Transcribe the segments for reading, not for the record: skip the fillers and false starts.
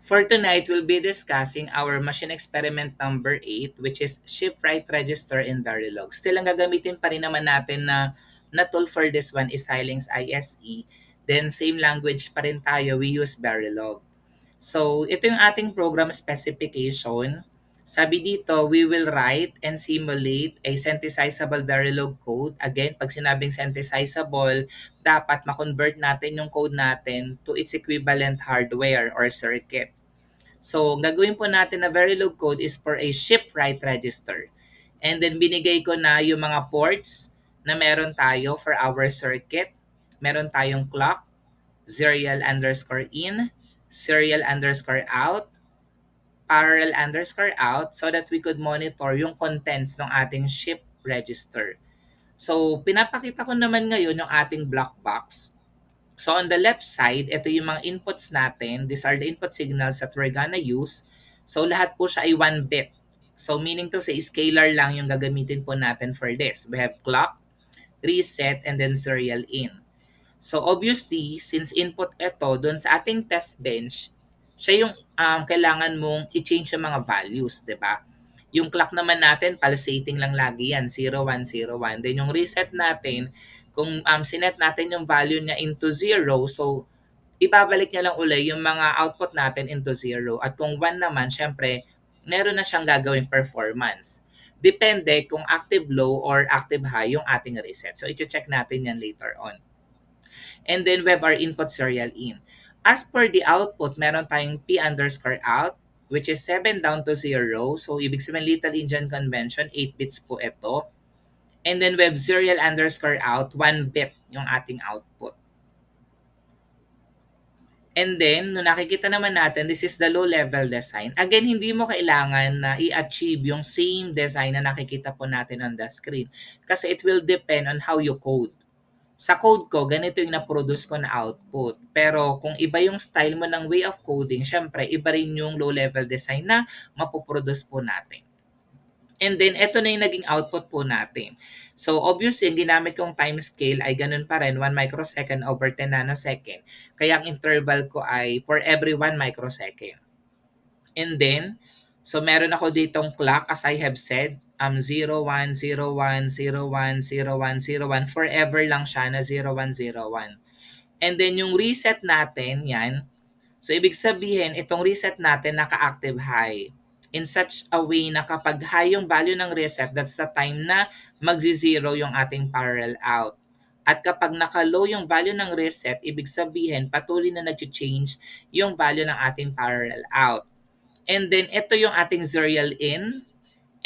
For tonight, we'll be discussing our machine experiment number 8, which is shipwright register in Verilog. Still, ang gagamitin pa rin naman natin na tool for this one is Xilinx ISE. Then, same language pa rin tayo, we use Verilog. So, ito yung ating program specification. Sabi dito, we will write and simulate a synthesizable Verilog code. Again, pag sinabing synthesizable, dapat ma-convert natin yung code natin to its equivalent hardware or circuit. So, ang gagawin po natin na Verilog code is for a shipwright register. And then binigay ko na yung mga ports na meron tayo for our circuit. Meron tayong clock, serial underscore in, serial underscore out, parallel underscore out so that we could monitor yung contents ng ating ship register. So, pinapakita ko naman ngayon yung ating black box. So on the left side, ito yung mga inputs natin. These are the input signals that we're gonna use. So lahat po siya ay 1 bit. So meaning to say, scalar lang yung gagamitin po natin for this. We have clock, reset, and then serial in. So obviously, since input ito dun sa ating test bench, siya yung kailangan mong i-change yung mga values, di ba? Yung clock naman natin, pulsating lang lagi yan, 0101. Then yung reset natin, kung sinet natin yung value niya into 0, so ibabalik niya lang uli yung mga output natin into 0. At kung 1 naman, syempre, meron na siyang gagawing performance. Depende kung active low or active high yung ating reset. So, i-check natin yan later on. And then we have our input serial in. As per the output, meron tayong P underscore out, which is 7 down to 0. So, ibig sabihin Little Indian Convention, 8 bits po ito. And then we have serial underscore out, 1 bit yung ating output. And then, nung nakikita naman natin, this is the low-level design. Again, hindi mo kailangan na i-achieve yung same design na nakikita po natin on the screen. Kasi it will depend on how you code. Sa code ko, ganito yung na-produce ko na output. Pero kung iba yung style mo ng way of coding, syempre, iba rin yung low-level design na mapoproduce po natin. And then, ito na yung naging output po natin. So, obviously, yung ginamit kong time scale ay ganun pa rin, 1 microsecond over 10 nanosecond. Kaya ang interval ko ay for every 1 microsecond. And then, so meron ako ditong clock as I have said, 01, 01, 01, 01, 01, forever lang siya na 0101. And then yung reset natin, yan. So ibig sabihin, itong reset natin naka-active high. In such a way na kapag high yung value ng reset, that's the time na magzi-zero yung ating parallel out. At kapag naka-low yung value ng reset, ibig sabihin patuloy na nag-change yung value ng ating parallel out. And then ito yung ating serial in,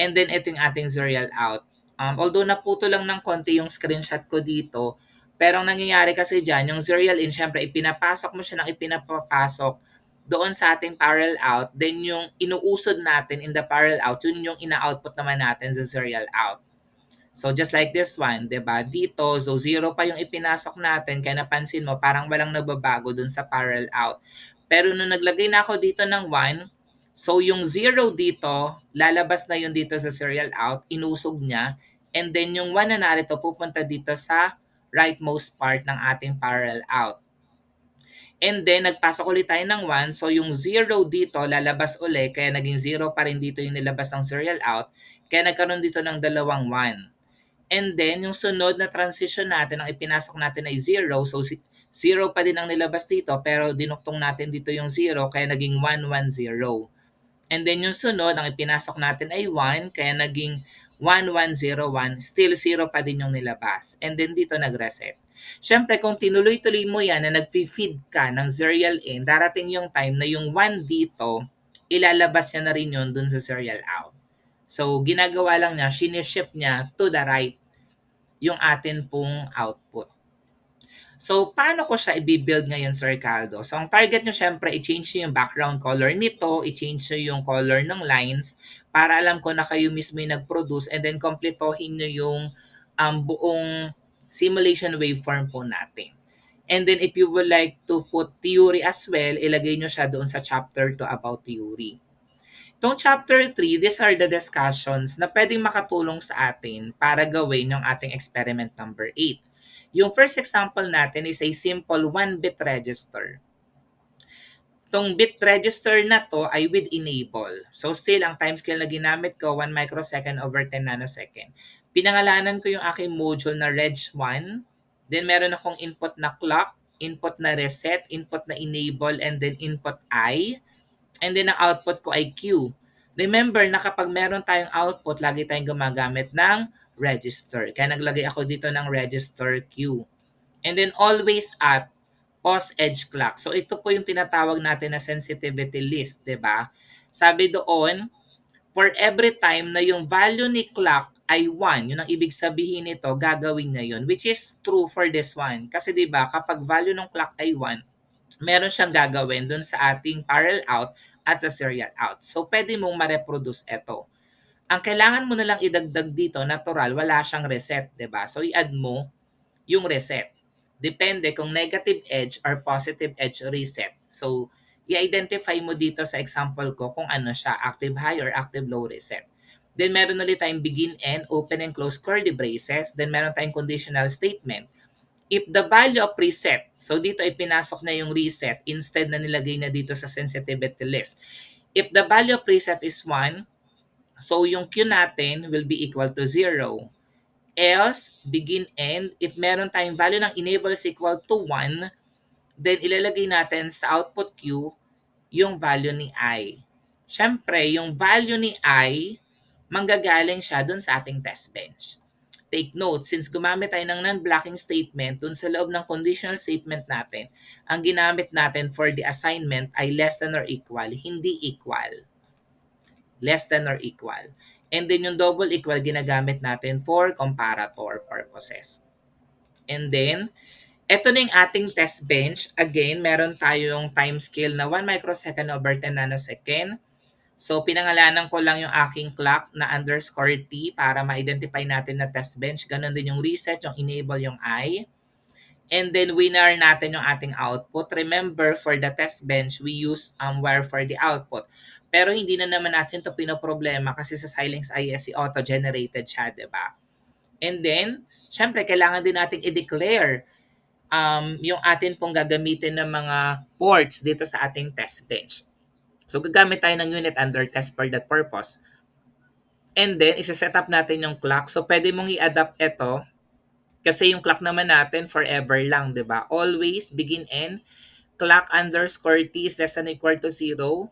and then ito yung ating serial out. Although naputo lang ng konti yung screenshot ko dito, pero ang nangyayari kasi dyan, yung serial in, syempre ipinapasok mo siya ng ipinapapasok doon sa ating parallel out, then yung inuusod natin in the parallel out, yun yung ina-output naman natin sa serial out. So just like this one, 'di ba? Dito, so 0 pa yung ipinasok natin, kaya napansin mo parang walang nagbabago dun sa parallel out. Pero nung naglagay na ako dito ng 1, so yung 0 dito, lalabas na yun dito sa serial out, inusog niya, and then yung 1 na narito pupunta dito sa rightmost part ng ating parallel out. And then, nagpasok ulit tayo ng 1. So, yung 0 dito, lalabas ulit. Kaya naging 0 pa rin dito yung nilabas ng serial out. Kaya nagkaroon dito ng dalawang 1. And then, yung sunod na transition natin, ang ipinasok natin ay 0. So, 0 pa din ang nilabas dito, pero dinuktong natin dito yung 0, kaya naging 1, 1, 0. And then, yung sunod, ang ipinasok natin ay 1, kaya naging 1, 1, 0, 1. Still 0 pa din yung nilabas. And then, dito nag-reset. Siyempre, kung tinuloy-tuloy mo yan na nag-feed ka ng serial in, darating yung time na yung 1 dito, ilalabas niya na rin yun dun sa serial out. So, ginagawa lang niya, siniship niya to the right yung atin pong output. So, paano ko siya i-build ngayon, Sir Caldo? So, ang target nyo syempre, i-change nyo yung background color nito, i-change nyo yung color ng lines para alam ko na kayo mismo yung nag-produce, and then kompletohin nyo yung buong simulation waveform po natin. And then if you would like to put theory as well, ilagay nyo siya doon sa chapter 2 about theory. Itong chapter 3, these are the discussions na pwedeng makatulong sa atin para gawin yung ating experiment number 8. Yung first example natin is a simple 1-bit register. Tong bit register na to ay with enable. So still, ang timescale na ginamit ko, 1 microsecond over 10 nanosecond. Pinangalanan ko yung aking module na reg1. Then meron akong input na clock, input na reset, input na enable, and then input I. And then ang output ko ay Q. Remember na kapag meron tayong output, lagi tayong gumagamit ng register. Kaya naglagay ako dito ng register Q. And then always at pause edge clock. So ito po yung tinatawag natin na sensitivity list, 'di ba? Sabi doon, for every time na yung value ni clock ay 1, yun ang ibig sabihin nito, gagawin na yun, which is true for this one. Kasi 'di ba, kapag value ng clock ay 1, meron siyang gagawin dun sa ating parallel out at sa serial out. So pwede mong ma-reproduce ito. Ang kailangan mo na lang idagdag dito, natural, wala siyang reset, 'di ba? So i-add mo yung reset. Depende kung negative edge or positive edge reset. So, i-identify mo dito sa example ko kung ano siya, active high or active low reset. Then, meron ulit tayong begin and open and close curly braces. Then, meron tayong conditional statement. If the value of reset, so dito ay pinasok na yung reset instead na nilagay na dito sa sensitivity list. If the value of reset is 1, so yung Q natin will be equal to 0. Else, begin end, if meron tayong value ng enable is equal to 1, then ilalagay natin sa output Q yung value ni I. Siyempre, yung value ni I, manggagaling siya dun sa ating test bench. Take note, since gumamit tayo ng non-blocking statement dun sa loob ng conditional statement natin, ang ginamit natin for the assignment ay less than or equal, hindi equal. Less than or equal. And then yung double equal ginagamit natin for comparator purposes. And then, eto na yung ating test bench. Again, meron tayong time scale na 1 microsecond over 10 nanosecond. So, pinangalanan ko lang yung aking clock na underscore T para ma-identify natin na test bench. Ganon din yung reset, yung enable, yung I. And then, winner natin yung ating output. Remember, for the test bench, we use where for the output. Pero hindi na naman natin to pinoproblema kasi sa Xilinx ISC auto-generated siya, di ba? And then, syempre, kailangan din nating i-declare yung atin pong gagamitin ng mga ports dito sa ating test bench. So, gagamit tayo ng unit under test for that purpose. And then, isa-set up natin yung clock. So, pwede mong i-adapt ito kasi yung clock naman natin forever lang, di ba? Always, begin end, clock underscore t is less than or equal to 0.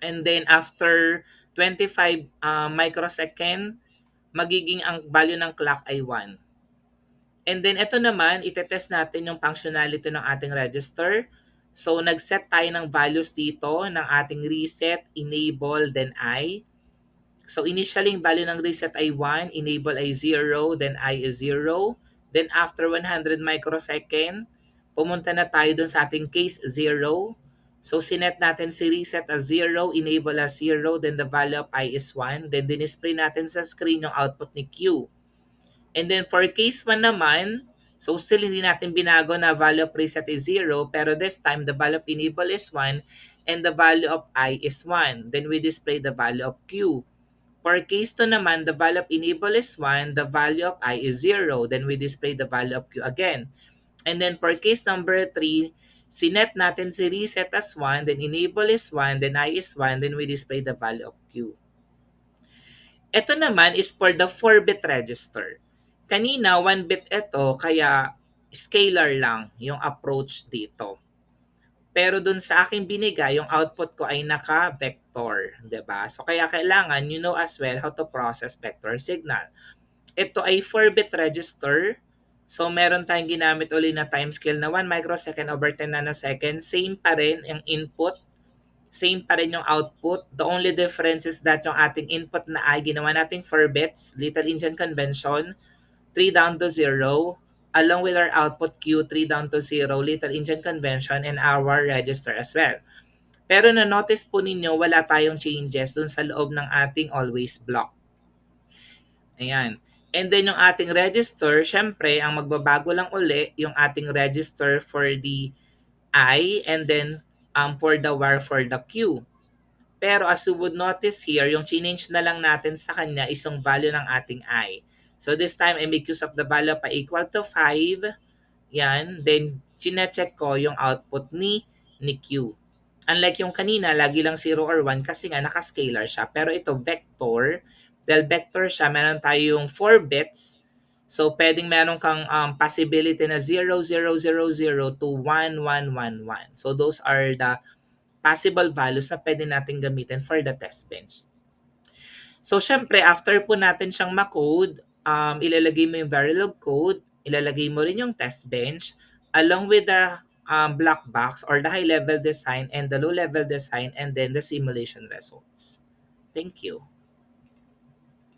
And then, after 25 microsecond, magiging ang value ng clock ay 1. And then, ito naman, itetest natin yung functionality ng ating register. So, nag-set tayo ng values dito ng ating reset, enable, then I. So, initially, yung value ng reset ay 1, enable ay 0, then I is 0. Then, after 100 microsecond, pumunta na tayo dun sa ating case 0. So, sinet natin si reset as 0, enable as 0, then the value of I is 1. Then, dinisplay natin sa screen yung output ni Q. And then, for case 1 naman, so still hindi natin binago na value of reset is 0, pero this time, the value of enable is 1, and the value of I is 1. Then, we display the value of Q. For case 2 naman, the value of enable is 1, the value of I is 0. Then we display the value of Q again. And then for case number 3, sinet natin si reset as 1, then enable is 1, then I is 1, then we display the value of Q. Ito naman is for the 4-bit register. Kanina, 1-bit ito, kaya scalar lang yung approach dito. Pero dun sa aking binigay, yung output ko ay naka-vector, 'di ba? So kaya kailangan you know as well how to process vector signal. Ito ay 4-bit register. So meron tayong ginamit uli na timescale na 1 microsecond over 10 nanosecond. Same pa rin yung input, same pa rin yung output. The only difference is that yung ating input na ay ginawa nating 4 bits, Little Indian convention, 3 down to 0, along with our output Q, 3 down to 0, Little Indian convention, and our register as well. Pero na-notice po ninyo, wala tayong changes dun sa loob ng ating always block. Ayan. And then yung ating register, syempre, ang magbabago lang uli, yung ating register for the I, and then for the wire for the Q. Pero as you would notice here, yung change na lang natin sa kanya is yung value ng ating I. So this time, I make use of the value pa equal to 5. Yan. Then, chinecheck ko yung output ni Q. Unlike yung kanina, lagi lang 0 or 1 kasi nga naka-scalar siya. Pero ito, vector. Dahil vector siya, meron tayong 4 bits. So, pwedeng meron kang possibility na 0, 0, 0, 0 to 1, 1, 1, 1. So, those are the possible values na pwede natin gamitin for the test bench. So, syempre, after po natin siyang ma-code, ilalagay mo yung Verilog code, ilalagay mo rin yung test bench, along with the black box or the high-level design and the low-level design and then the simulation results. Thank you.